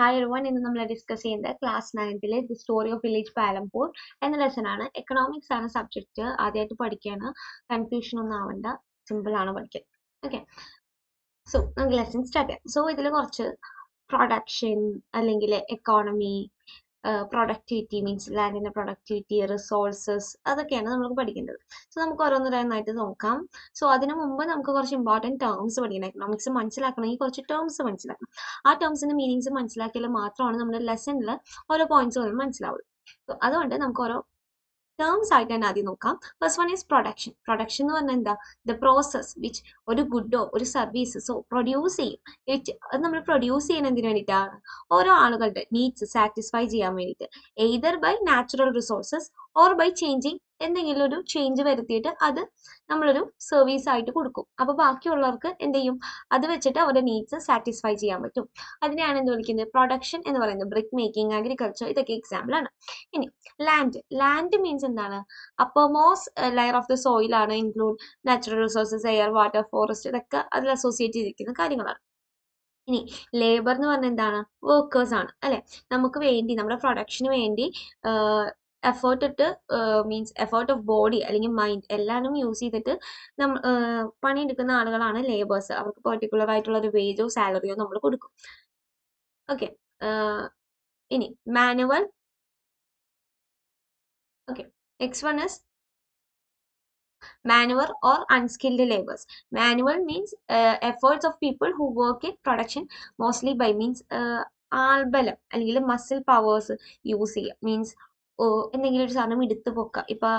Hi everyone, ഇന്ന് നമ്മൾ discuss ചെയ്യുന്നത് ക്ലാസ് 9ലെ the story of village Palampur എന്ന ലെസൺ ആണ്. എക്കണോമിക്സ് ആണ് സബ്ജക്റ്റ്. ആദ്യമായിട്ട് പഠിക്കുകയാണ്, കൺഫ്യൂഷൻ ഒന്നും ആവണ്ട, സിമ്പിൾ ആണ് പഠിക്കാൻ. ഓക്കെ, സോ നമുക്ക് ലെസൺ സ്റ്റാർട്ട് ചെയ്യാം. സോ ഇതിൽ കുറച്ച് പ്രൊഡക്ഷൻ അല്ലെങ്കിൽ എക്കോണമി, പ്രൊഡക്ടിവിറ്റി മീൻസ് ലാൻഡിന്റെ പ്രൊഡക്ടിവിറ്റി, റിസോഴ്സസ്, അതൊക്കെയാണ് നമുക്ക് പഠിക്കേണ്ടത്. സോ നമുക്ക് ഓരോന്നോരോന്നായിട്ട് നോക്കാം. സോ അതിനു മുമ്പ് നമുക്ക് കുറച്ച് ഇമ്പോർട്ടൻറ്റ് ടേംസ് പഠിക്കണം. എക്കണോമിക്സ് മനസ്സിലാക്കണമെങ്കിൽ കുറച്ച് ടേംസ് മനസ്സിലാക്കണം. ആ ടേംസിന്റെ മീനിങ്സ് മനസ്സിലാക്കിയാൽ മാത്രമാണ് നമ്മുടെ ലെസണിൽ ഓരോ പോയിന്റ്സ് മനസ്സിലാവുള്ളൂ. സോ അതുകൊണ്ട് നമുക്ക് ഓരോ ടേംസ് ആയിട്ട് തന്നെ ആദ്യം നോക്കാം. First one is production. Production എന്ന് പറഞ്ഞാൽ എന്താ? ദ പ്രോസസ് വിച്ച് ഒരു ഗുഡോ ഒരു സർവീസസോ പ്രൊഡ്യൂസ് ചെയ്യും. അത് നമ്മൾ പ്രൊഡ്യൂസ് ചെയ്യുന്ന എന്തിനു വേണ്ടിയിട്ടാണ്? ഓരോ ആളുകളുടെ നീഡ്സ് സാറ്റിസ്ഫൈ ചെയ്യാൻ വേണ്ടിയിട്ട്, either by natural resources or by changing, എന്തെങ്കിലും ഒരു ചേഞ്ച് വരുത്തിയിട്ട് അത് നമ്മളൊരു സർവീസ് ആയിട്ട് കൊടുക്കും. അപ്പോൾ ബാക്കിയുള്ളവർക്ക് എന്ത് ചെയ്യും? അത് വെച്ചിട്ട് അവരുടെ നീഡ്സ് സാറ്റിസ്ഫൈ ചെയ്യാൻ പറ്റും. അതിനെയാണ് എന്ത് വിളിക്കുന്നത്? പ്രൊഡക്ഷൻ എന്ന് പറയുന്നത്. ബ്രിക്ക് മേക്കിംഗ്, അഗ്രികൾച്ചർ, ഇതൊക്കെ എക്സാമ്പിൾ ആണ്. ഇനി ലാൻഡ് മീൻസ് എന്താണ്? Uppermost layer of the soil ആണ്. Include natural resources, air, water, forest, ഇതൊക്കെ അതിൽ അസോസിയേറ്റ് ചെയ്തിരിക്കുന്ന കാര്യങ്ങളാണ്. ഇനി ലേബർ എന്ന് പറഞ്ഞാൽ എന്താണ്? വർക്കേഴ്സ് ആണ്, അല്ലെ? നമുക്ക് വേണ്ടി, നമ്മുടെ പ്രൊഡക്ഷന് വേണ്ടി എഫേർട്ട് ഇട്ട്, മീൻസ് എഫേർട്ട് ഓഫ് ബോഡി അല്ലെങ്കിൽ മൈൻഡ് എല്ലാവരും യൂസ് ചെയ്തിട്ട് പണിയെടുക്കുന്ന ആളുകളാണ് ലേബേഴ്സ്. അവർക്ക് പെർട്ടിക്കുലർ ആയിട്ടുള്ള ഒരു വേജോ സാലറിയോ നമ്മൾ കൊടുക്കും. ഓക്കെ, ഇനി manual. Okay, next one is manual or unskilled labors. Manual means efforts of people who work in production mostly by means ആൾബലം അല്ലെങ്കിൽ മസിൽ പവേഴ്സ് യൂസ് ചെയ്യുക. മീൻസ് എന്തെങ്കിലും ഒരു സാധനം എടുത്തു പൊക്കുക. ഇപ്പം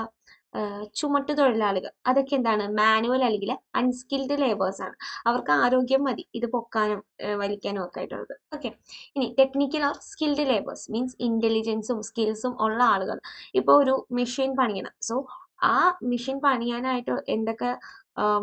ചുമട്ട് തൊഴിലാളികൾ, അതൊക്കെ എന്താണ്? മാനുവൽ അല്ലെങ്കിൽ അൺസ്കിൽഡ് ലേബേഴ്സ് ആണ്. അവർക്ക് ആരോഗ്യം മതി ഇത് പൊക്കാനും വലിക്കാനും ഒക്കെ ആയിട്ടുള്ളത്. ഓക്കെ, ഇനി technical or skilled labours means ഇന്റലിജൻസും സ്കിൽസും ഉള്ള ആളുകൾ. ഇപ്പോൾ ഒരു മെഷീൻ പണിയണം. സോ ആ മെഷീൻ പണിയാനായിട്ട് എന്തൊക്കെ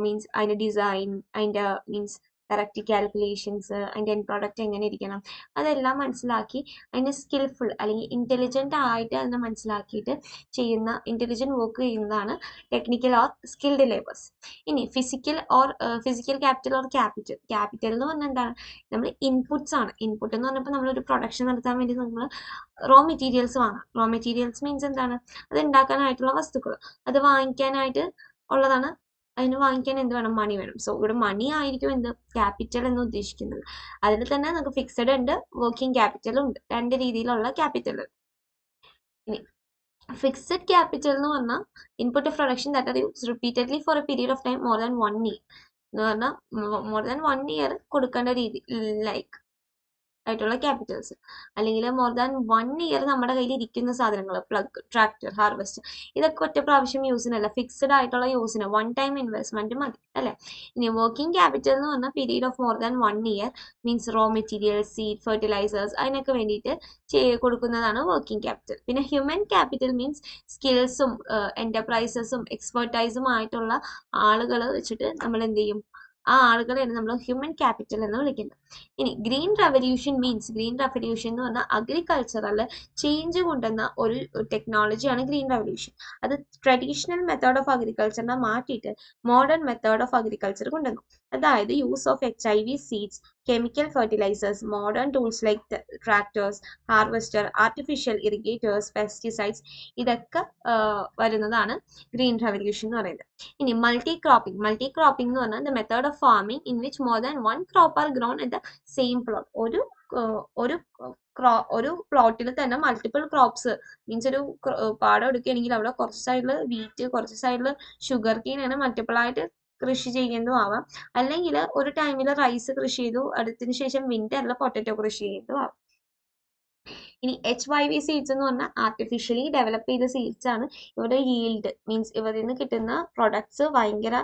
മീൻസ് അതിൻ്റെ ഡിസൈൻ, അതിൻ്റെ മീൻസ് കറക്റ്റ് കാൽക്കുലേഷൻസ്, അതിൻ്റെ എൻഡ് പ്രോഡക്റ്റ് എങ്ങനെ ഇരിക്കണം, അതെല്ലാം മനസ്സിലാക്കി അതിനെ സ്കിൽഫുൾ അല്ലെങ്കിൽ ഇൻ്റലിജൻ്റ് ആയിട്ട് അതിനെ മനസ്സിലാക്കിയിട്ട് ചെയ്യുന്ന, ഇൻ്റലിജൻറ്റ് വർക്ക് ചെയ്യുന്നതാണ് ടെക്നിക്കൽ ഓർ സ്കിൽഡ് ലേബേഴ്സ്. ഇനി ഫിസിക്കൽ ക്യാപിറ്റൽ ഓർ ക്യാപിറ്റൽ എന്ന് പറഞ്ഞാൽ എന്താണ്? നമ്മൾ ഇൻപുട്സ് ആണ്. ഇൻപുട്ട് എന്ന് പറഞ്ഞപ്പോൾ നമ്മളൊരു പ്രൊഡക്ഷൻ നടത്താൻ വേണ്ടി നമ്മൾ റോ മെറ്റീരിയൽസ് വാങ്ങാം. റോ മെറ്റീരിയൽസ് മീൻസ് എന്താണ്? അത് ഉണ്ടാക്കാനായിട്ടുള്ള വസ്തുക്കൾ, അത് വാങ്ങിക്കാനായിട്ട് ഉള്ളതാണ്. അതിന് വാങ്ങിക്കാൻ എന്ത് വേണം? മണി വേണം. സോ ഇവിടെ മണി ആയിരിക്കും എന്ത്? ക്യാപിറ്റൽ എന്ന് ഉദ്ദേശിക്കുന്നത്. അതിൽ തന്നെ നമുക്ക് ഫിക്സഡ് ഉണ്ട്, വർക്കിംഗ് ക്യാപിറ്റലും ഉണ്ട്. രണ്ട് രീതിയിലുള്ള ക്യാപിറ്റൽ. ഇനി ഫിക്സഡ് ക്യാപിറ്റൽ എന്ന് പറഞ്ഞാൽ input of production that are use repeatedly for a period of time more than 1 year എന്ന് പറഞ്ഞാൽ മോർ ദാൻ 1 year കൊടുക്കേണ്ട രീതി, ലൈക്ക് ആയിട്ടുള്ള ക്യാപിറ്റൽസ്. അല്ലെങ്കിൽ മോർ ദാൻ 1 year നമ്മുടെ കയ്യിൽ ഇരിക്കുന്ന സാധനങ്ങൾ, പ്ലഗ്, ട്രാക്ടർ, ഹാർവെസ്റ്റർ, ഇതൊക്കെ ഒറ്റ പ്രാവശ്യം യൂസിനല്ല, ഫിക്സഡ് ആയിട്ടുള്ള യൂസിന്, വൺ ടൈം ഇൻവെസ്റ്റ്മെന്റ് മതി, അല്ലെ? ഇനി വർക്കിംഗ് ക്യാപിറ്റൽ എന്ന് പറഞ്ഞാൽ period of more than 1 year means raw materials, seed, fertilisers, അതിനൊക്കെ വേണ്ടിയിട്ട് കൊടുക്കുന്നതാണ് വർക്കിംഗ് ക്യാപിറ്റൽ. പിന്നെ ഹ്യൂമൻ ക്യാപിറ്റൽ മീൻസ് സ്കിൽസും എന്റർപ്രൈസസും എക്സ്പെർട്ടൈസും ആയിട്ടുള്ള ആളുകൾ വെച്ചിട്ട് നമ്മൾ എന്ത് ചെയ്യും? ആ ആളുകളെയാണ് നമ്മൾ ഹ്യൂമൻ ക്യാപിറ്റൽ എന്ന് വിളിക്കുന്നത്. ഇനി green revolution means, green revolution എന്ന് പറഞ്ഞാൽ അഗ്രികൾച്ചറൽ ചേഞ്ച് കൊണ്ടുവന്ന ഒരു ടെക്നോളജിയാണ് ഗ്രീൻ റെവല്യൂഷൻ. അത് ട്രഡീഷണൽ മെത്തേഡ് ഓഫ് അഗ്രികൾച്ചറിനെ മാറ്റിയിട്ട് മോഡേൺ മെത്തേഡ് ഓഫ് അഗ്രികൾച്ചർ കൊണ്ടുവന്നു. അതായത് use of HIV seeds, chemical fertilisers, modern tools like tractors, harvester, artificial irrigators, pesticides, ഇതൊക്കെ വരുന്നതാണ് ഗ്രീൻ റെവല്യൂഷൻ എന്ന് പറയുന്നത്. ഇനി മൾട്ടി ക്രോപ്പിംഗ് എന്ന് പറഞ്ഞാൽ the method of farming in which more than 1 crop are grown at the same plot. ഒരു പ്ലോട്ടിൽ തന്നെ multiple crops means ഒരു പാടം എടുക്കുകയാണെങ്കിൽ അവിടെ കുറച്ച് സൈഡിൽ വീറ്റ്, കുറച്ച് സൈഡിൽ ഷുഗർ കെയിൻ ആണ് മൾട്ടിപ്പിൾ ആയിട്ട് കൃഷി ചെയ്യുന്നതും ആവാം. അല്ലെങ്കിൽ ഒരു ടൈമിൽ റൈസ് കൃഷി ചെയ്തു, അടുത്തതിന് ശേഷം വിന്ററിൽ പൊട്ടറ്റോ കൃഷി ചെയ്യുന്നതും ആവാം. ഇനി HIV സീഡ്സ് എന്ന് പറഞ്ഞാൽ ആർട്ടിഫിഷ്യലി ഡെവലപ്പ് ചെയ്ത സീഡ്സ് ആണ്. ഇവരുടെ ഈൽഡ് മീൻസ് ഇവരിൽ നിന്ന് കിട്ടുന്ന പ്രൊഡക്ട്സ് ഭയങ്കര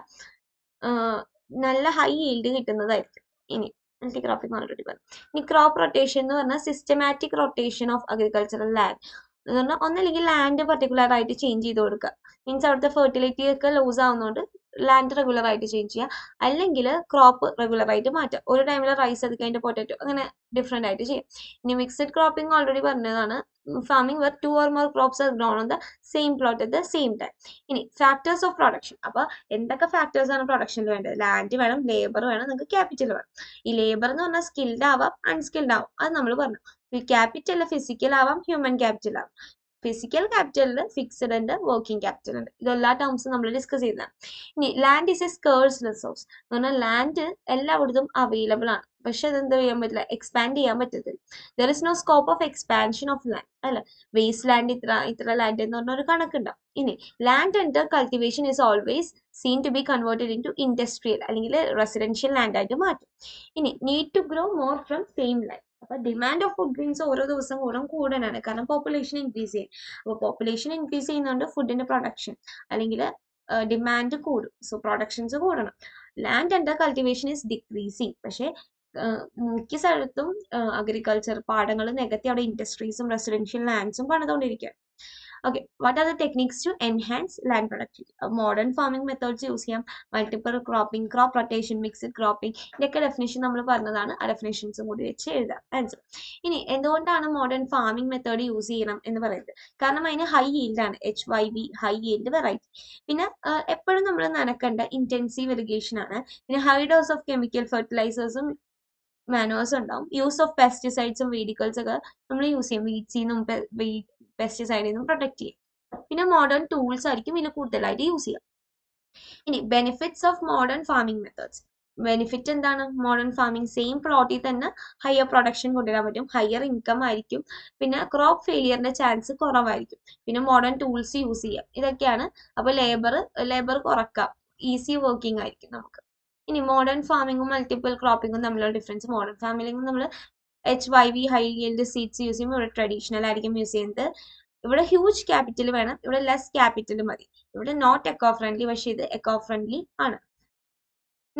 നല്ല ഹൈ ഈൽഡ് കിട്ടുന്നതായിരിക്കും. ഇനി മൾട്ടി ക്രോപ്പിംഗ് ഓൾറെഡി പറഞ്ഞു. ഇനി ക്രോപ്പ് റൊട്ടേഷൻ എന്ന് പറഞ്ഞാൽ systematic rotation of agricultural land എന്ന് പറഞ്ഞാൽ ഒന്നല്ലെങ്കിൽ ലാൻഡ് പർട്ടിക്കുലർ ആയിട്ട് ചേഞ്ച് ചെയ്ത് കൊടുക്കുക, മീൻസ് അവിടുത്തെ ഫെർട്ടിലിറ്റി ഒക്കെ ലൂസ് ആവുന്നതുകൊണ്ട് ലാൻഡ് റെഗുലർ ആയിട്ട് ചേഞ്ച് ചെയ്യുക, അല്ലെങ്കിൽ ക്രോപ്പ് റെഗുലർ ആയിട്ട് മാറ്റുക. ഒരു ടൈമിൽ റൈസ് അത് കഴിഞ്ഞിട്ട് പൊട്ടാറ്റോ, അങ്ങനെ ഡിഫറെൻ്റ് ആയിട്ട് ചെയ്യാം. ഇനി മിക്സഡ് ക്രോപ്പിംഗ് ഓൾറെഡി പറഞ്ഞതാണ്. farming where 2 or more crops are grown on the same plot at the same time. ഇനി ഫാക്ടേഴ്സ് ഓഫ് പ്രൊഡക്ഷൻ. അപ്പോൾ എന്തൊക്കെ ഫാക്ടേഴ്സ് ആണ് പ്രൊഡക്ഷനിൽ വേണ്ടത്? ലാൻഡ് വേണം, ലേബർ വേണം, നിങ്ങൾക്ക് ക്യാപിറ്റൽ വേണം. ഈ ലേബർ എന്ന് പറഞ്ഞാൽ സ്കിൽഡ് ആവാം, അൺസ്കിൽഡ് ആവാം, അത് നമ്മൾ പറഞ്ഞു. ക്യാപിറ്റൽ ഫിസിക്കൽ ആവാം, ഹ്യൂമൻ ക്യാപിറ്റൽ ആവാം. ഫിസിക്കൽ ക്യാപിറ്റലിൽ ഫിക്സഡ് ഉണ്ട്, വർക്കിംഗ് ക്യാപിറ്റൽ ഉണ്ട്. ഇതെല്ലാ ടേംസും നമ്മൾ ഡിസ്കസ് ചെയ്യുന്നതാണ്. ഇനി land is A scarce resource എന്ന് പറഞ്ഞാൽ ലാൻഡ് എല്ലായിടത്തും അവൈലബിൾ ആണ്, പക്ഷെ അത് എന്താ ചെയ്യാൻ പറ്റില്ല, എക്സ്പാൻഡ് ചെയ്യാൻ പറ്റത്തില്ല. There is no scope of expansion of land അല്ലെ. വേസ്റ്റ് ലാൻഡ് ഇത്ര ലാൻഡ് എന്ന് പറഞ്ഞ ഒരു കണക്കുണ്ടാവും. ഇനി land under cultivation is always seen to be converted in to industrial അല്ലെങ്കിൽ റെസിഡൻഷ്യൽ ലാൻഡ് ആയിട്ട് മാറ്റും. ഇനി need to grow more from same land. അപ്പൊ ഡിമാൻഡ് ഓഫ് ഫുഡ് ഗ്രെയിൻസ് ഓരോ ദിവസം കൂടാനാണ്, കാരണം പോപ്പുലേഷൻ ഇൻക്രീസ് ചെയ്യും. അപ്പോൾ പോപ്പുലേഷൻ ഇൻക്രീസ് ചെയ്യുന്നതുകൊണ്ട് ഫുഡിന്റെ പ്രൊഡക്ഷൻ അല്ലെങ്കിൽ ഡിമാൻഡ് കൂടും, സോ പ്രൊഡക്ഷൻസ് കൂടണം. Land under cultivation is decreasing. പക്ഷേ മിക്ക സ്ഥലത്തും അഗ്രികൾച്ചർ പാടങ്ങൾ നികത്തി അവിടെ ഇൻഡസ്ട്രീസും residential ലാൻഡ്സും പണിതുകൊണ്ടിരിക്കുക. Okay, what are the techniques to enhance land productivity? Modern farming methods use ചെയ്യാം, multiple cropping, crop rotation, mixed cropping, ഇതൊക്കെ ഡെഫിനേഷൻ നമ്മൾ പറഞ്ഞതാണ്. ആ ഡെഫിനേഷൻസും കൂടി വെച്ച് എഴുതാം ആൻസർ. ഇനി എന്തുകൊണ്ടാണ് മോഡേൺ ഫാമിംഗ് മെത്തേഡ് യൂസ് ചെയ്യണം എന്ന് പറയുന്നത്? കാരണം അതിന് ഹൈ yield ആണ്, HYV, ഹൈ yield വെറൈറ്റി. പിന്നെ എപ്പോഴും നമ്മൾ നനക്കേണ്ട ഇന്റൻസീവ് ഇറിഗേഷൻ ആണ്. പിന്നെ ഹൈ ഡോസ് ഓഫ് കെമിക്കൽ ഫെർട്ടിലൈസേഴ്സും മാനുവേഴ്സും ഉണ്ടാവും. യൂസ് ഓഫ് പെസ്റ്റിസൈഡ്സും വീഡിക്കൽസ് ഒക്കെ നമ്മൾ യൂസ് ചെയ്യും, വീഡ്സിന്നും പെസ്റ്റിസൈഡിൽ നിന്നും പ്രൊട്ടക്ട് ചെയ്യും. പിന്നെ മോഡേൺ ടൂൾസ് ആയിരിക്കും ഇതിൽ കൂടുതലായിട്ട് യൂസ് ചെയ്യാം. ഇനി benefits of modern farming methods. Benefit എന്താണ്? മോഡേൺ ഫാമിംഗ് സെയിം പ്ലോട്ടിൽ തന്നെ ഹയർ പ്രൊഡക്ഷൻ കൊണ്ടുവരാൻ പറ്റും, ഹയർ ഇൻകം ആയിരിക്കും, പിന്നെ ക്രോപ്പ് ഫെയിലിയറിന്റെ ചാൻസ് കുറവായിരിക്കും, പിന്നെ മോഡേൺ ടൂൾസ് യൂസ് ചെയ്യാം. ഇതൊക്കെയാണ്. അപ്പൊ ലേബർ കുറക്കാം, ഈസി വർക്കിംഗ് ആയിരിക്കും നമുക്ക്. ഇനി മോഡേൺ ഫാമിങ്ങും മൾട്ടിപ്പിൾ ക്രോപ്പിംഗും തമ്മിലുള്ള ഡിഫറൻസ്. മോഡേൺ ഫാമിംഗ് നമ്മൾ HYV high yield seeds use ചെയ്യുമ്പോൾ ഇവിടെ ട്രഡീഷണൽ ആയിരിക്കും യൂസ് ചെയ്യുന്നത്. ഇവിടെ ഹ്യൂജ് ക്യാപിറ്റൽ വേണം, ഇവിടെ ലെസ് ക്യാപിറ്റൽ മതി. ഇവിടെ നോട്ട് എക്കോ ഫ്രണ്ട്ലി, പക്ഷെ ഇത് എക്കോ ഫ്രണ്ട്ലി ആണ്.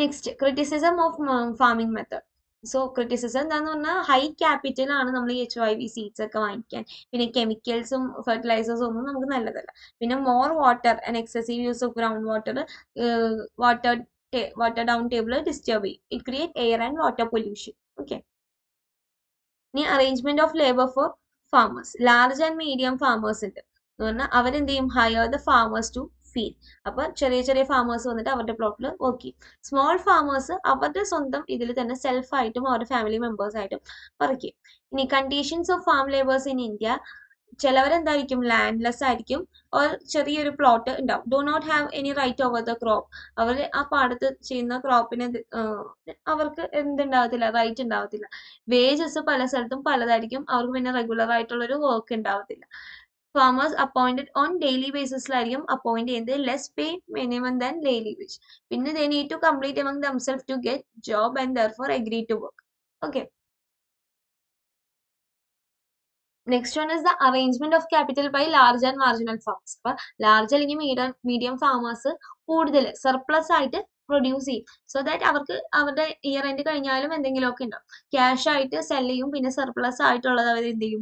Next, criticism of farming method. So criticism എന്താന്ന് പറഞ്ഞാൽ ഹൈ ക്യാപിറ്റൽ ആണ് നമ്മൾ ഈ HYV സീഡ്സ് ഒക്കെ വാങ്ങിക്കാൻ. പിന്നെ കെമിക്കൽസും ഫെർട്ടിലൈസേഴ്സും ഒന്നും നമുക്ക് നല്ലതല്ല. പിന്നെ more water and excessive use of ground water, water down table disturb ചെയ്യും. It create air and water pollution. Okay. ഇനി arrangement of labour for farmers. Large and medium farmers ഉണ്ട് എന്ന് പറഞ്ഞാൽ അവരെന്ത് ചെയ്യും, hire the farmers to feed. അപ്പൊ ചെറിയ ചെറിയ ഫാമേഴ്സ് വന്നിട്ട് അവരുടെ പ്ലോട്ടിൽ വർക്ക് ചെയ്യും. സ്മോൾ ഫാമേഴ്സ് അവരുടെ സ്വന്തം ഇതിൽ തന്നെ സെൽഫായിട്ടും അവരുടെ ഫാമിലി മെമ്പേഴ്സ് ആയിട്ടും വർക്ക് ചെയ്യും. ഇനി conditions of farm labours in India. ചിലവരെന്തായിരിക്കും, ലാൻഡ്ലെസ് ആയിരിക്കും, ഓർ ചെറിയൊരു പ്ലോട്ട് ഉണ്ടാവും, do not have any right over the crop. അവർ ആ പാടത്ത് ചെയ്യുന്ന ക്രോപ്പിന് അവർക്ക് എന്തുണ്ടാവത്തില്ല, റൈറ്റ് ഉണ്ടാവത്തില്ല. വേജസ് പല സ്ഥലത്തും പലതായിരിക്കും, അവർക്ക് പിന്നെ റെഗുലർ ആയിട്ടുള്ളൊരു വർക്ക് ഉണ്ടാവത്തില്ല. ഫാമേഴ്സ് അപ്പോയിന്റഡ് ഓൺ ഡെയിലി ബേസിസിലായിരിക്കും അപ്പോയിന്റ് ചെയ്യുന്നത്, less pay minimum than daily wage. പിന്നെ they need to complete among themself to get job and therefore agree to work. Okay. Next one is the arrangement of capital by large and marginal farmers. അപ്പൊ large അല്ലെങ്കിൽ medium farmers കൂടുതൽ surplus ആയിട്ട് produce ചെയ്യും, so that അവർക്ക് അവരുടെ year end കഴിഞ്ഞാലും എന്തെങ്കിലുമൊക്കെ ഉണ്ടാവും, ക്യാഷ് ആയിട്ട് സെല് ചെയ്യും. പിന്നെ സർപ്ലസ് ആയിട്ടുള്ളത് അവർ എന്ത് ചെയ്യും,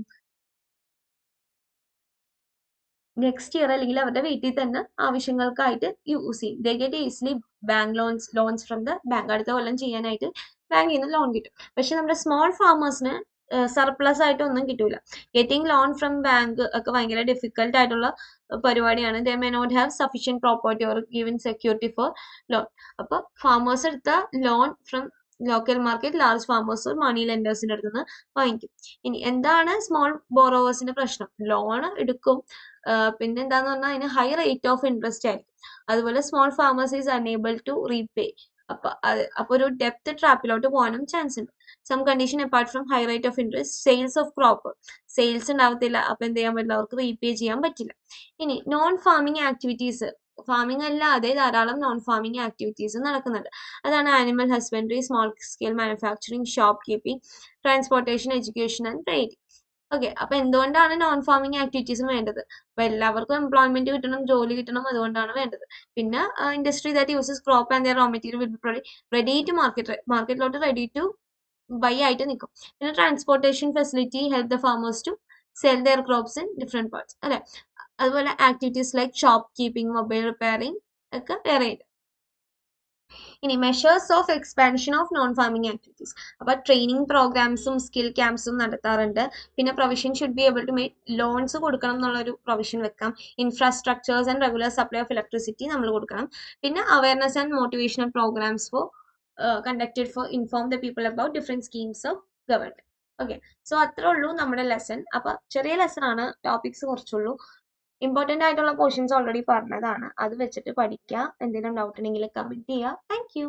നെക്സ്റ്റ് ഇയർ അല്ലെങ്കിൽ അവരുടെ വീട്ടിൽ തന്നെ ആവശ്യങ്ങൾക്കായിട്ട് യൂസ് ചെയ്യും. They get easily bank loans from the bank. അടുത്ത കൊല്ലം ചെയ്യാനായിട്ട് ബാങ്കിൽ നിന്ന് ലോൺ കിട്ടും. പക്ഷെ നമ്മുടെ സ്മോൾ ഫാമേഴ്സിന് സർപ്ലസ് ആയിട്ട് ഒന്നും കിട്ടൂല. ഗെറ്റിംഗ് ലോൺ ഫ്രം ബാങ്ക് ഒക്കെ ഭയങ്കര ഡിഫിക്കൽട്ട് ആയിട്ടുള്ള പരിപാടിയാണ്. They may not have sufficient property or given security for loan. അപ്പൊ ഫാമേഴ്സ് എടുത്ത loan from local market large farmers money ലെൻഡേഴ്സിന്റെ അടുത്ത് നിന്ന് വാങ്ങിക്കും. ഇനി എന്താണ് സ്മോൾ ബോറോവേഴ്സിന്റെ പ്രശ്നം? ലോൺ എടുക്കും, പിന്നെ എന്താന്ന് പറഞ്ഞാൽ അതിന് ഹൈ റേറ്റ് ഓഫ് ഇൻട്രസ്റ്റ് ആയിരിക്കും. അതുപോലെ small farmers is unable to repay. അപ്പൊ ഒരു ഡെപ്ത് ട്രാപ്പിലോട്ട് പോകാനും ചാൻസ് ഉണ്ട്. Some condition apart from high rate of interest, sales of crop, sales ഉണ്ടാവത്തില്ല, അപ്പൊ എന്ത് ചെയ്യാൻ പറ്റില്ല, അവർക്ക് റീപേ ചെയ്യാൻ പറ്റില്ല. ഇനി നോൺ ഫാമിംഗ് ആക്ടിവിറ്റീസ്. ഫാമിംഗ് അല്ലാതെ ധാരാളം നോൺ ഫാമിംഗ് ആക്ടിവിറ്റീസ് നടക്കുന്നുണ്ട്. അതാണ് animal husbandry, small scale manufacturing, shop keeping, transportation, education and trading. Okay. അപ്പൊ എന്തുകൊണ്ടാണ് നോൺ ഫാമിംഗ് ആക്ടിവിറ്റീസും വേണ്ടത്? അപ്പൊ എല്ലാവർക്കും എംപ്ലോയ്മെന്റ് കിട്ടണം, ജോലി കിട്ടണം, അതുകൊണ്ടാണ് വേണ്ടത്. പിന്നെ industry that uses crop and their raw material will be ready to മാർക്കറ്റിലോട്ട് റെഡി ടു ബൈ ആയിട്ട് നിൽക്കും. പിന്നെ transportation facility help the farmers to sell their crops in different parts അല്ലെ. അതുപോലെ activities like shop keeping, mobile repairing ഒക്കെ വേറെ ഉണ്ട്. ഇനി measures of expansion of non farming activities. അപ്പൊ ട്രെയിനിങ് പ്രോഗ്രാംസും സ്കിൽ ക്യാമ്പ്സും നടത്താറുണ്ട്. പിന്നെ provision should be able to make loans കൊടുക്കണം എന്നുള്ളൊരു പ്രൊവിഷൻ വെക്കാം. Infrastructures and regular supply of electricity നമ്മൾ കൊടുക്കണം. പിന്നെ awareness and motivational programmes for conducted for inform the people about different schemes of government. Okay, so അത്രേ ഉള്ളൂ നമ്മുടെ lesson. അപ്പൊ ചെറിയ ലെസൺ ആണ്, ടോപ്പിക്സ് കുറച്ചുള്ളൂ. ഇമ്പോർട്ടന്റ് ആയിട്ടുള്ള പോർഷൻസ് ഓൾറെഡി പറഞ്ഞതാണ്. അത് വെച്ചിട്ട് പഠിക്കുക. എന്തെങ്കിലും ഡൗട്ട് ഉണ്ടെങ്കിൽ കമന്റ് ചെയ്യുക. Thank you.